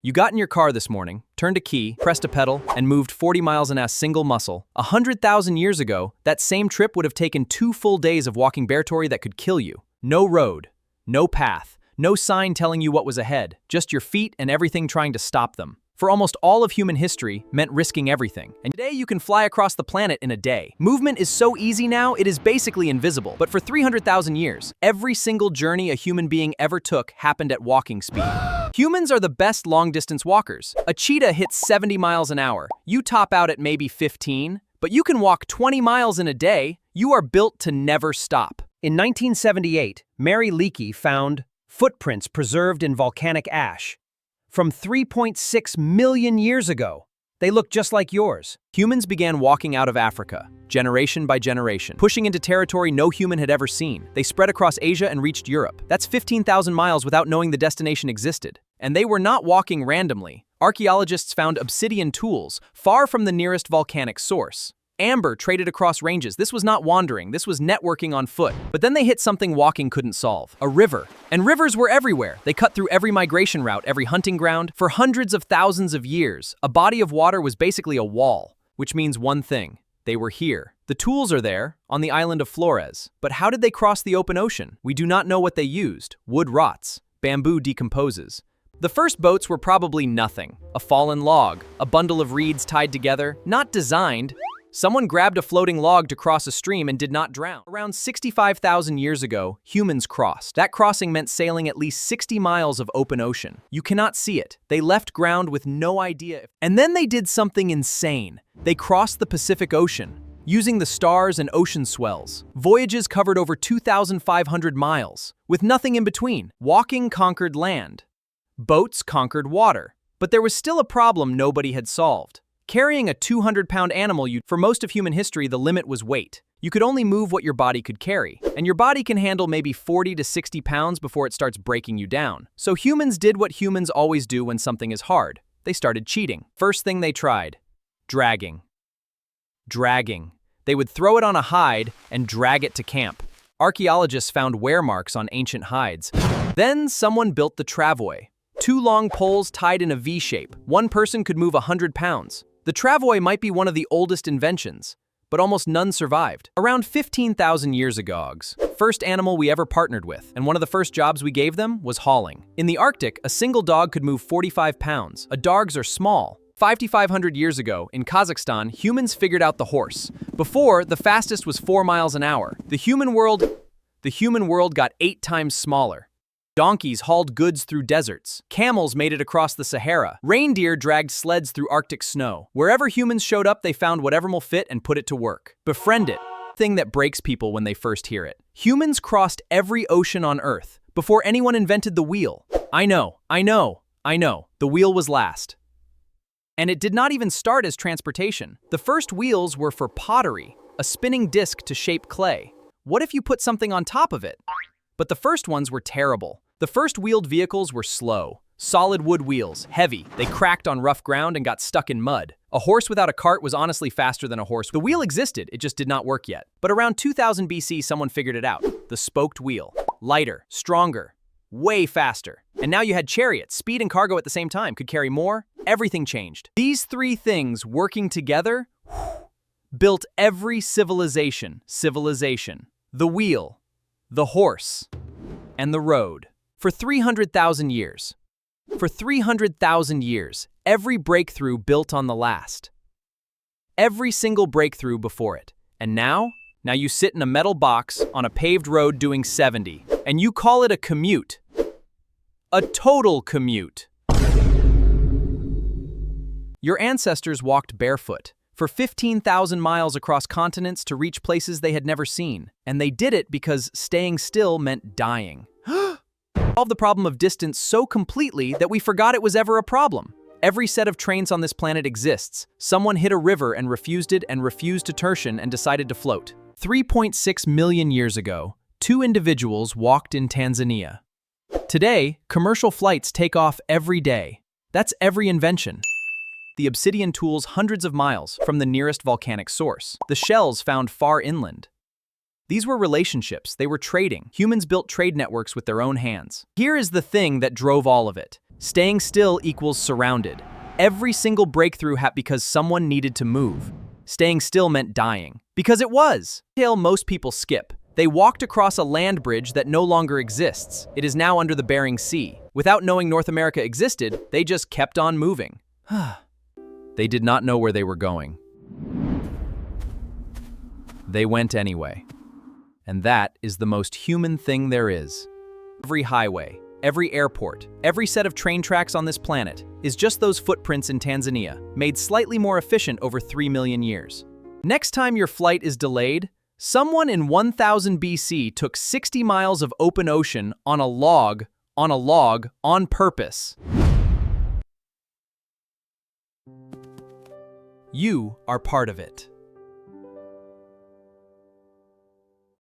You got in your car this morning, turned a key, pressed a pedal, and moved 40 miles in a single muscle. 100,000 years ago, that same trip would have taken 2 full days of walking baretory that could kill you. No road, no path, no sign telling you what was ahead, just your feet and everything trying to stop them. For almost all of human history meant risking everything. And today you can fly across the planet in a day. Movement is so easy now, it is basically invisible. But for 300,000 years, every single journey a human being ever took happened at walking speed. Humans are the best long-distance walkers. A cheetah hits 70 miles an hour. You top out at maybe 15, but you can walk 20 miles in a day. You are built to never stop. In 1978, Mary Leakey found footprints preserved in volcanic ash from 3.6 million years ago. They look just like yours. Humans began walking out of Africa, generation by generation, pushing into territory no human had ever seen. They spread across Asia and reached Europe. That's 15,000 miles without knowing the destination existed. And they were not walking randomly. Archaeologists found obsidian tools far from the nearest volcanic source. Amber traded across ranges. This was not wandering, this was networking on foot. But then they hit something walking couldn't solve: a river. And rivers were everywhere. They cut through every migration route, every hunting ground. For hundreds of thousands of years, a body of water was basically a wall, which means one thing: they were here. The tools are there, on the island of Flores. But how did they cross the open ocean? We do not know what they used. Wood rots, bamboo decomposes. The first boats were probably nothing: a fallen log, a bundle of reeds tied together, not designed. Someone grabbed a floating log to cross a stream and did not drown. Around 65,000 years ago, humans crossed. That crossing meant sailing at least 60 miles of open ocean. You cannot see it. They left ground with no idea. And then they did something insane. They crossed the Pacific Ocean, using the stars and ocean swells. Voyages covered over 2,500 miles, with nothing in between. Walking conquered land. Boats conquered water. But there was still a problem nobody had solved. Carrying a 200-pound animal, for most of human history, the limit was weight. You could only move what your body could carry, and your body can handle maybe 40 to 60 pounds before it starts breaking you down. So humans did what humans always do when something is hard. They started cheating. First thing they tried: dragging. Dragging. They would throw it on a hide and drag it to camp. Archaeologists found wear marks on ancient hides. Then someone built the travois. 2 long poles tied in a V shape. One person could move 100 pounds. The travois might be one of the oldest inventions, but almost none survived. Around 15,000 years ago, first animal we ever partnered with, and one of the first jobs we gave them was hauling. In the Arctic, a single dog could move 45 pounds. Dogs are small. 5,500 years ago, in Kazakhstan, humans figured out the horse. Before, the fastest was 4 miles an hour. The human world got 8 times smaller. Donkeys hauled goods through deserts. Camels made it across the Sahara. Reindeer dragged sleds through Arctic snow. Wherever humans showed up, they found whatever will fit and put it to work. Befriend it. Thing that breaks people when they first hear it. Humans crossed every ocean on Earth before anyone invented the wheel. I know. The wheel was last. And it did not even start as transportation. The first wheels were for pottery, a spinning disc to shape clay. What if you put something on top of it? But the first ones were terrible. The first wheeled vehicles were slow. Solid wood wheels, heavy. They cracked on rough ground and got stuck in mud. A horse without a cart was honestly faster than a horse. The wheel existed, it just did not work yet. But around 2000 BC, someone figured it out. The spoked wheel. Lighter, stronger, way faster. And now you had chariots. Speed and cargo at the same time. Could carry more. Everything changed. These 3 things working together built every civilization. The wheel, the horse, and the road. For 300,000 years. For 300,000 years, every breakthrough built on the last. Every single breakthrough before it. And now you sit in a metal box on a paved road doing 70, and you call it a commute. A total commute. Your ancestors walked barefoot for 15,000 miles across continents to reach places they had never seen. And they did it because staying still meant dying. Solved the problem of distance so completely that we forgot it was ever a problem. Every set of trains on this planet exists. Someone hit a river and refused it and refused to tertian and decided to float. 3.6 million years ago, 2 individuals walked in Tanzania. Today, commercial flights take off every day. That's every invention. The obsidian tools hundreds of miles from the nearest volcanic source. The shells found far inland. These were relationships, they were trading. Humans built trade networks with their own hands. Here is the thing that drove all of it. Staying still equals surrounded. Every single breakthrough happened because someone needed to move. Staying still meant dying. Because it was. Most people skip. They walked across a land bridge that no longer exists. It is now under the Bering Sea. Without knowing North America existed, they just kept on moving. They did not know where they were going. They went anyway. And that is the most human thing there is. Every highway, every airport, every set of train tracks on this planet is just those footprints in Tanzania, made slightly more efficient over 3 million years. Next time your flight is delayed, someone in 1000 BC took 60 miles of open ocean on a log on purpose. You are part of it.